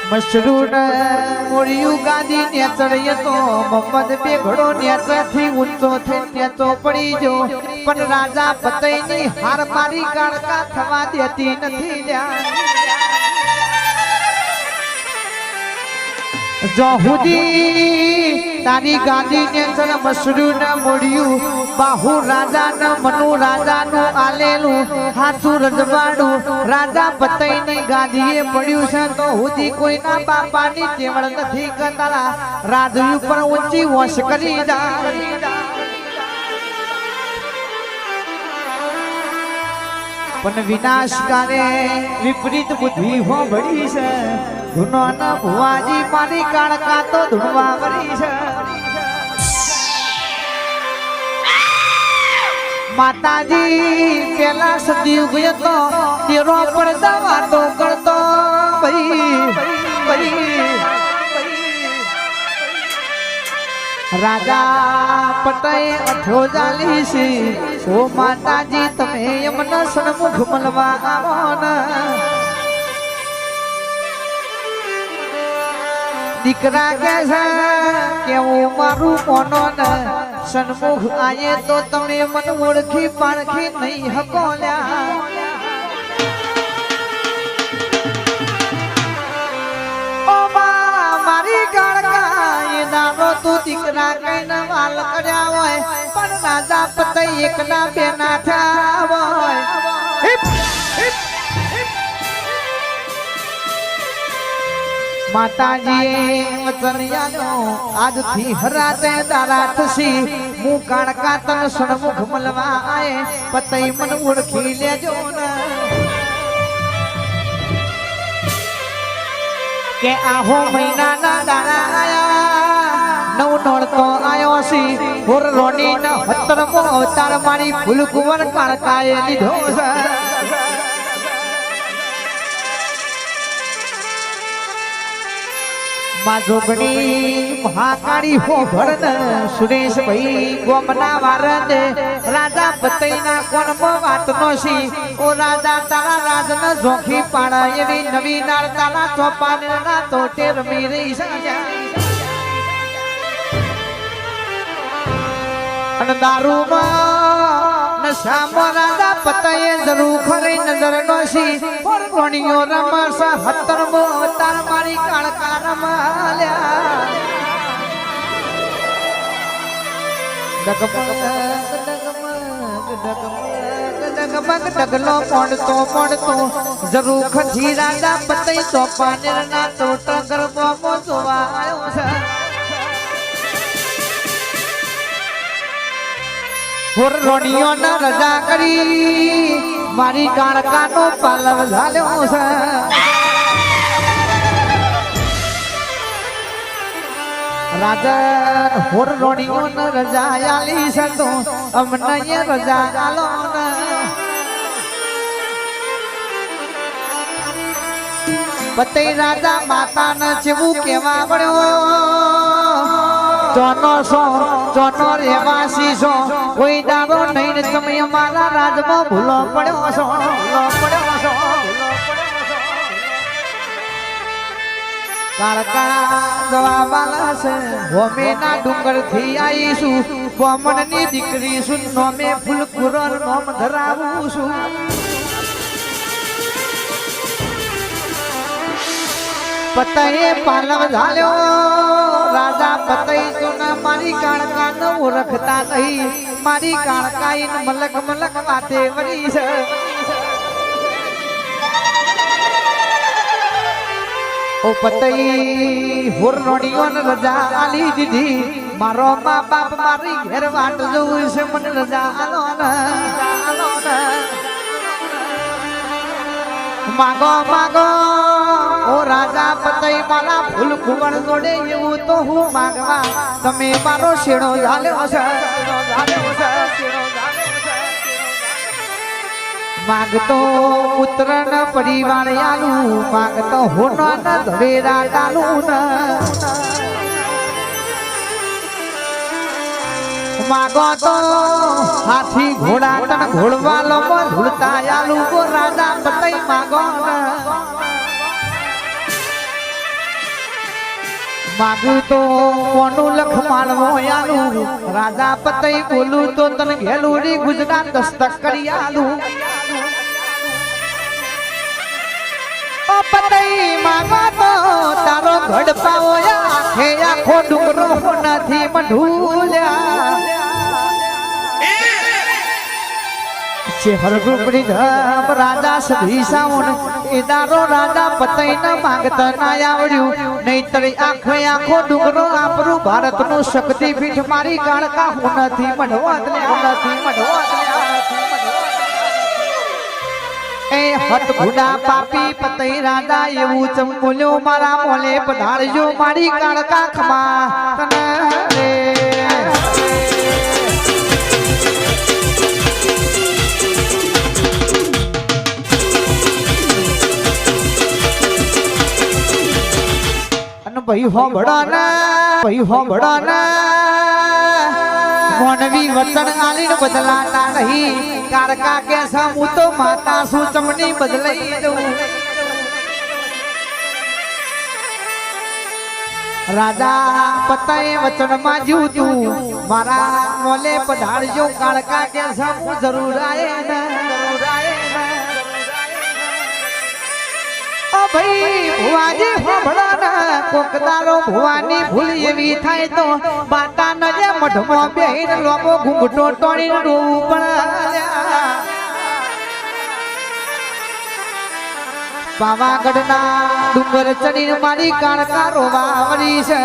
મશરૂન મોરિયું ગાદી ને ચડ્યો તો મોહમ્મદ બેઘડો નેચથી ઊંચો થઈ નેચો પડી જો પણ રાજા પતઈની હાર મારી કાળકા થવા દેતી નથી જો હુદી તારી ગાદી ને ચડ મશરૂન મોરિયું બાહુ રાજા ન મનુ રાજા નું આલેલું હાથું રજવાડું રાજા પતઈની ગાદીએ પડ્યું છે તો હુદી કોઈના બાપાની ચેવડ નથી કરતા રાજુ પર ઊંચી વોશ કરી જાય પણ વિનાશકારે વિપરીત બુદ્ધિ હોંભળી છે ધૂનો ન ભુવાજી મારી કાળકા તો ધૂણવા વળી છે માતાજી પેલા સદીવ ગયો તો તેરો પર વાતો કરતો રાજા પટાએ અઠો જાલીસી ઓ માતાજી તમે એમના સન્મુખ મળવા આવો ને દીકરા કે છે કેવું મારું કોનો ને સન્મુખ આયે તો તમે મન ઓળખી પારખી નહીં હકોલ્યા ઓ મારી કાળકા એ નાનો તું દીકરા કઈને વાલ કર્યા હોય પણ રાજા પતઈ એકના બેના થયા હોય માતાજીએ વચન યાદો આજથી હરાતે તારા થશી હું કાળકા તન સન્મુખ મળવા આયે પતઈ મન ઓળખી લેજો ને કે આહો મહિનાના દાડા આયા નવ નોળતો આયો સી હોર રોની ન 17મો અવતાર મારી ફૂલ કુંવર કાળકાએ લીધો છે જોગણી મહાકાળી હો ભરન સુરેશ ભાઈ ગોમના વારદ રાજા પતઈના કોણમાં વાતનો સી ઓ રાજા તારા રાજન જોખી પાડા એવી નવી નાર તારા ચોપાનેના તોટે રમી રહી છે અને દારૂમાં નશામાં રાજા પતઈએ જરૂર ખરી નજર નોસી કોણીઓ રમસ 17મો અવતાર મારી કાળકા રમાલ્યા ડગમગ ડગલો પડતો જરૂર ખથી રાજા પતઈ ચોપાનેરના તોટ ગરબોમાં જોવા આવ્યો છે હોર રોણીઓ ના રજા કરી મારી કાળકા નો પાલવ ઝાલ્યો છે રાજા હોર રોણીઓ ના રજા આલી છે તો અમને રજા આલો ને પતઈ રાજા માતા ને જેવું કેવા પડ્યો જોનો રેવાસી છો કોઈ દાડો નહીં તમે અમારા રાજમાં ભૂલો પડ્યો છો કાળકા જવાબાલા છે ભોમેના ડુંગર થી આવીશું બોમણની દીકરી છું નોમે ફૂલ કુરર નોમ ધરાવું છું પતઈએ પાલવ ઝાલ્યો રાજા પતઈ સુના મારી કાળકા ન ઓળખતા નહીં મારી કાળકા ઇન મલક વાતે વળી છે ઓ પતઈ હોર રોણીઓ ને રજા આલી દીધી મારો મા બાપ મારી ઘેર વાટ જોઉં છે મને રજા આલો ને માગો ઓ રાજા પતઈ મારા ફૂલ કુંવર જોડે એવું તો હું માગવા તમે મારો શેડો ઝાલ્યો છે માગતો પુત્રન પરિવાર આલું માગતો હોનો ન ધવેરા ડાલું માગો તો હાથી ઘોડા તન ઘોડવાલો ધૂળતા આલુ રાજા પતઈ માગો માગું તો કોનું લખ માલવો આલું રાજા પતઈ બોલું તો તને ઘેલુડી ગુજરાત દસ્તક કરી આલું ઓ પતઈ માગો તો તારો ઘડ પાવો આખે આખો ડુંગરો નથી મઢુલ્યા હરગુપડી ધમ રાજા સધી સાવણ એદારો રાજા પતઈ ન માંગતા ના આવડ્યું નહીતર આખે આખો ડુંગરો આપણું ભારતનું શક્તિપીઠ મારી કાળકા હું નથી એ હટ ભૂડા પાપી પતઈ રાજા એવું ચંપુલ્યો મારા મોલે પધારજો મારી કાળકા ખમા તને રે ભાઈ હો બડાના મોનવી વતન આલીને બદલાતા નહીં કારકા કે હું તો માતા શું ચમની બદલાઈ દઉં રાજા પતાએ વચનમાં જીવતું મારા મોલે પધારજો કારકા કે હું જરૂર આયે ને ભાઈ ભુવાજી હોભળાના કોકદારો ભુવાની ભૂલ એવી થાય તો બાટા ન જે મઢમાં બેહીને લોકો ઘૂંઘટો તોડીને રોવું પડ્યા પાવાગઢના ડુંગર ચડીને મારી કાળકા રોવા વળી છે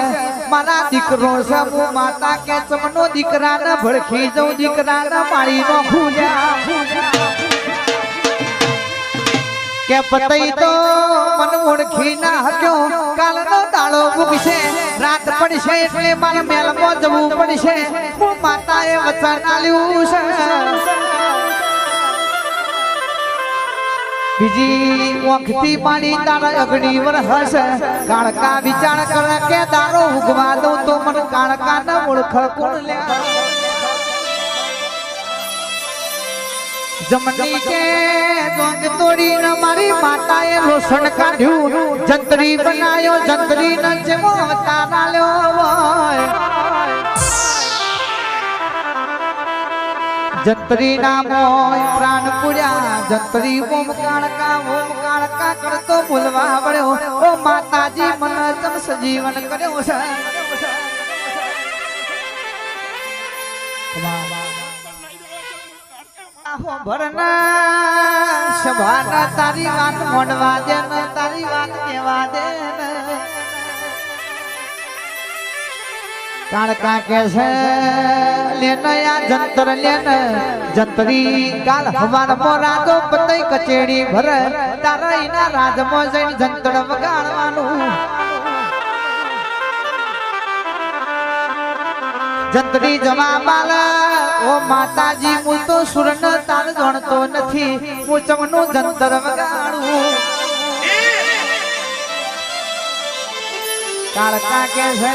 મારા દીકરો છે હું માતા કે ચમનો દીકરાને ભડખી જઉં દીકરાને મારી નો ભૂલ્યા કે પતઈ તો મન ઓળખી ના હક્યો કાલનો દાડો ઉગશે રાત પડશે એટલે મારા મેલમાં જવું પડશે હું માતાએ વચન આલ્યું છે બીજી ઓખથી પાણી તારા અગ્નિ વરસ કાળકા વિચાર કરે કે દારો ઉગવા દઉં તો મન કાળકા ન ઓળખ કોણ લે જમની કે દોંગ તોડીને મારી માતાએ લોસણ કાઢ્યું જંતરી બનાયો જંતરી ન જેવો અવતાર આલ્યો હોય જંતરી નામો પ્રાણ પૂર્યા જંતરી ઓમ કાળકા કરતો બોલવા પડ્યો ઓ માતાજી મન તમ સજીવન કર્યો છે ભરના સભાના તારી વાત મોડવા દે ને તારી વાત કહેવા દે ને કાળકા કે છે લેને આ જંતર લેને જંતરી કાલ હવારમાં રાજો પતઈ કચેડી ભરે તારા એના રાજમાં જઈને જંતર વગાડવાનું જંતરી જવાબાલ ઓ માતાજી હું તો સુરન તાર ગણતો નથી હું ચમનું જંતર વગાડું કાળકા કે છે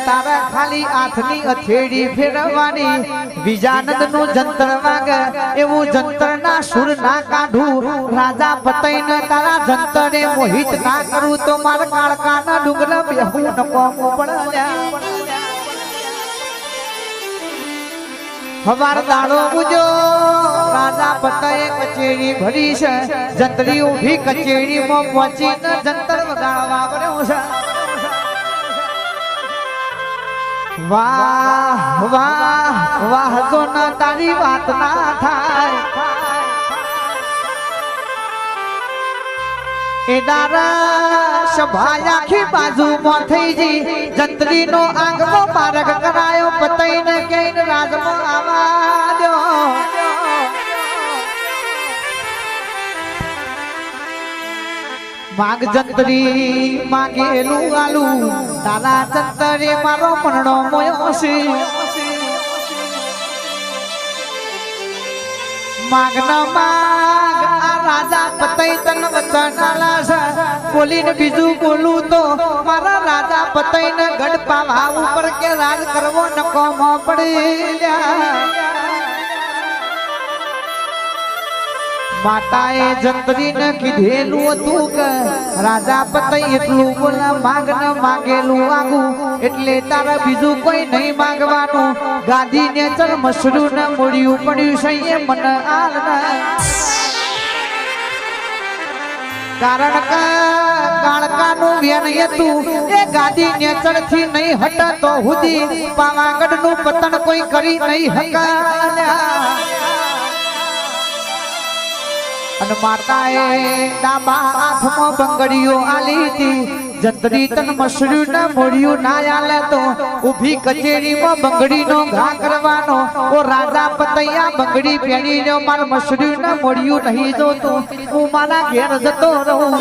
તારા ખાલી હાથની અથેડી ફેરવવાની વિજાનંદ નું જંતર વાગે એવું જંતર ના સુર ના કાઢું રાજા પતઈને તારા જંતરે મોહિત ના કરું તો મારા કાળકા ના ડુંગર બેહું નકો પડ્યા હવાર દાડો પૂજો રાજા પતાએ કચેરી ભરી છે જંતરી ઉભી કચેરીમાં પહોંચીને જંતર વગાડવા પડ્યો છે વાહ વાહ વાહ તો ના તારી વાત ના થાય એ દારા સભા આખી બાજુમાં થઈ જી જંતરી નો આંગનો માર્ગ કરાયો પતઈને કઈને રાજમાં આવા દો માગ જંતરી માગેલું આલું તારા જંતરે મારો મરણો મોયો છે માગન માગ આ રાજા પતઈ તન વચન આલા બોલીને બીજું બોલું તો મારા રાજા પતઈને ગઢ પાવા ઉપર કે રાજ કરવો નકો મો પડી માતાએ જંત્રીને કીધેલું હતું કે રાજા પતઈ એટલું બોલા માગને માગેલું આગું એટલે તારા બીજું કોઈ નહીં માગવાનું ગાદીને ચલ મસરું ને મૂળ્યું પડ્યું છે એ મને આલના કારણ કે કાળકાનું વેણ હતું એ ગાદી નેચરથી નહીં હટતો હુદી પાવાગઢનું પતન કોઈ કરી નહીં હકાલ્યા અને માતાએ ડાબા હાથમાં બંગડીઓ આલી હતી જંત્રી તન મસરું ને મોડિયું ના આલે તો ઊભી કચેરીમાં બંગડીનો ઘા કરવાનો ઓ રાજા પતૈયા બંગડી પહેરીને માર મસરું ને મોડિયું નહીં જોતું હું મારા ઘેર જતો રહું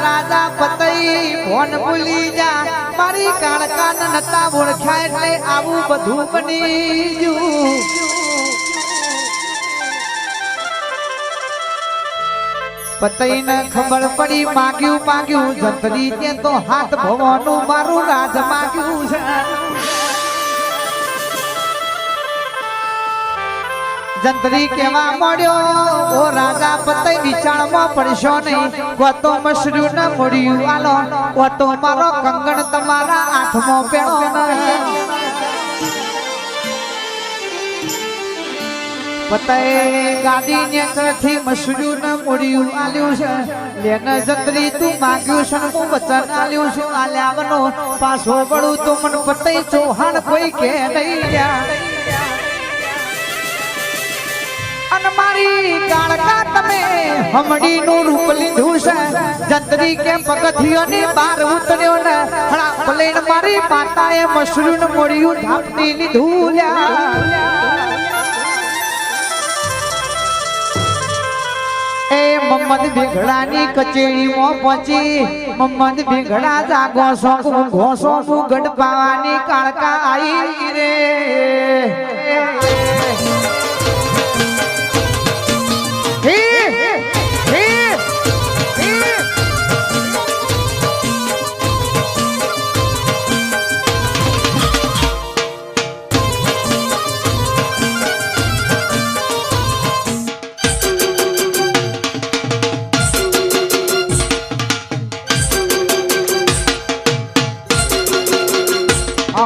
રાજા પતઈ ફોન ભૂલી જા મારી કાળકાન નતા ઓળખ્યા એટલે આવું બધું બની ગયું પતઈને ખબર પડી માગ્યું જંત્રી કે તો હાથ ભવાનું મારું રાજ માગ્યું છે જંત્રી કેવા મળ્યો ઓ રાજા પતઈ વિચારમાં પડશો નહીં કોતો મસરું ને મળ્યું આલો કોતો મારો કંગણ તમારા હાથમાં પેણો પતઈ ગાદી નેચરથી મસરું ને મળ્યું આલ્યું છે લેને જંત્રી તું માગ્યું છે હું વચન આલ્યું છું આલ્યાવનો પાછો પડું તો મન પતઈ ચૌહાણ કોઈ કે નહીં લ્યા મારી કાળકા તમે હમડીનું રૂપ લીધું છે જંત્રી કે પગથિયોની બહાર ઉતર્યો ને હળા પલેન મારી માતાએ મસરું મોડિયું ઢાંપી લીધું એ મમ્મદ ભેગડાની કચેરીમાં પહોંચી મમ્મદ ભેગડા જાગો સો ઘોસો ગઢ પાવાની કાળકા આવી રે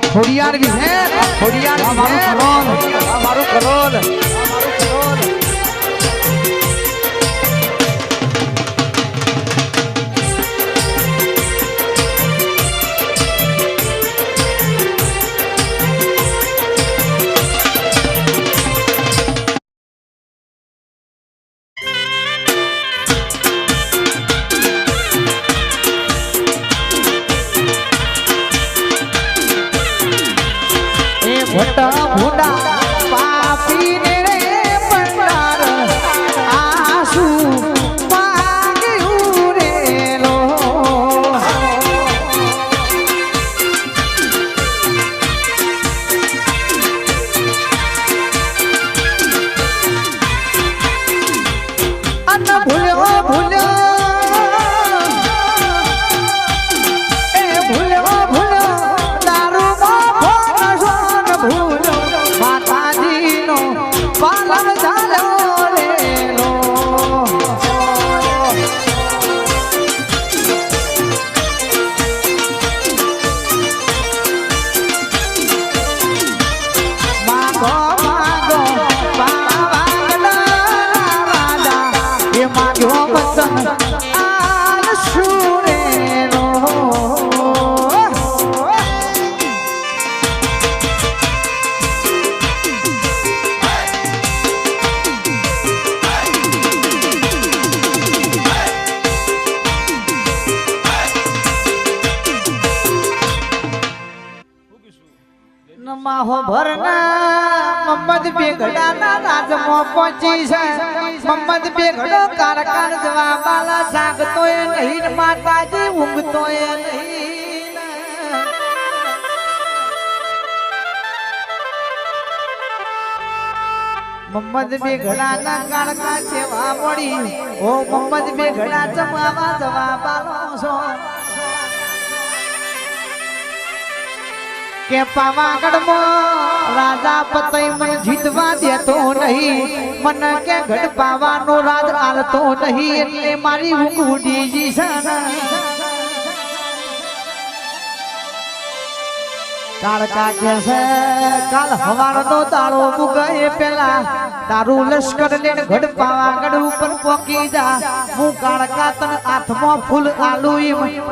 खोड़ियार भी है खोड़ियार हमारो करोल भूडा पापी ने रे पंडार आसू मांग्યું रे लो अन भूल्यो भूल्यो पालन झालो रे लो मागो मागो पावागढ़ राजा ये मागो वचन आलसू रे लो माहो भरना मम्मद बेगड़ा राजमो पहुंची है मम्मद बेगड़ो कारकान जवाब आला जागतो नहीं माताजी ऊंघतो नहीं मम्मद बेगड़ा ना कारका सेवा मળી ओ मम्मद बेगड़ा जमावा जवाब आलो छो કે પાવાગઢમાં રાજા પતઈ મને જીતવા દેતો નહીં, મને કે ગઢ પાવાનો રાજ આલતો નહીં, એટલે મારી ઊંઘ ઉડી જી છે. કાળકા કે છે કાલ હવારનો દાડો મુગાએ પેલા તારું લશ્કર લઈને ગઢ પાવાગઢ ઉપર પોકી જા. હું કાળકા તન હાથમાં ફૂલ આલુ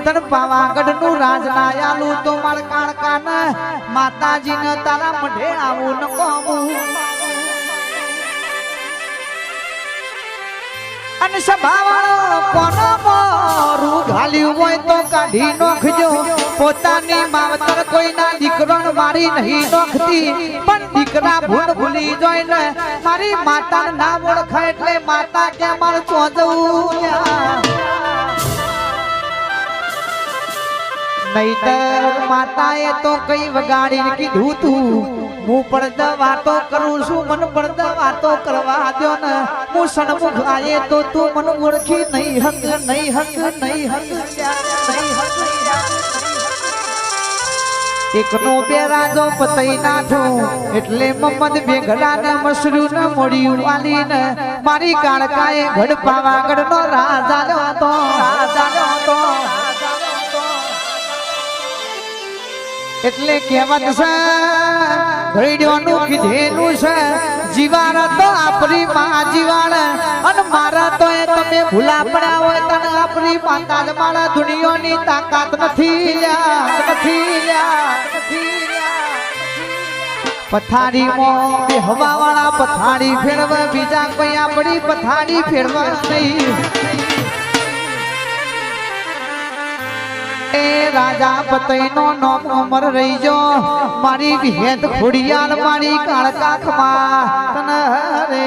તન પાવાગઢ નું રાજ ના આલુ તો માર કાળકા ને માતાજી ને તારા મઢે આવું ન કોમું. અને સભાવાળો કોનો મોરું ઘાલ્યું હોય તો કાઢી નોખજો. પોતાની માવતર કોઈના દીકરોને મારી નહીં નોખતી, પણ દીકરા ભૂલ ભૂલી જોઈ ને મારી માતાને નામ ઓળખાય એટલે માતા કે મારે ચોજવું. નહીતર માતાએ તો કઈ વગાડીને કીધું તું હું પડદા વાતો કરું છું, મને પડદા વાતો કરવા દો ને. હું સન્મુખ આયે તો તું મને ઓળખી નહીં હક, નહીં હક, નહીં હક, નહીં હક. એકનો બે રાજો પતઈ નાઠું એટલે મમ્મદ બેગડા ને મસરૂ ને મોડિયું વાલીને મારી કાળકાએ ગઢ પાવાગઢ નો રાજા હતો, રાજા હતો. એટલે કહેવત છે ઘડીઓનું કીધેલું છે જીવાણ તો આપણી માં જીવાણ, અને મારા તો એ તમે ભૂલા પડ્યા હોય તને આપણી માતા જ મારા દુનિયાની તાકાત નથી લ્યા. પથારીમાં હવા વાળા પથારી ફેરવા, બીજા કોઈ આપણી પથારી ફેરવા નહીં. એ રાજા પતઈ નો નામ અમર રહી જો મારી વિહેત ખોડિયાલ મારી કાળકા ખમા રે.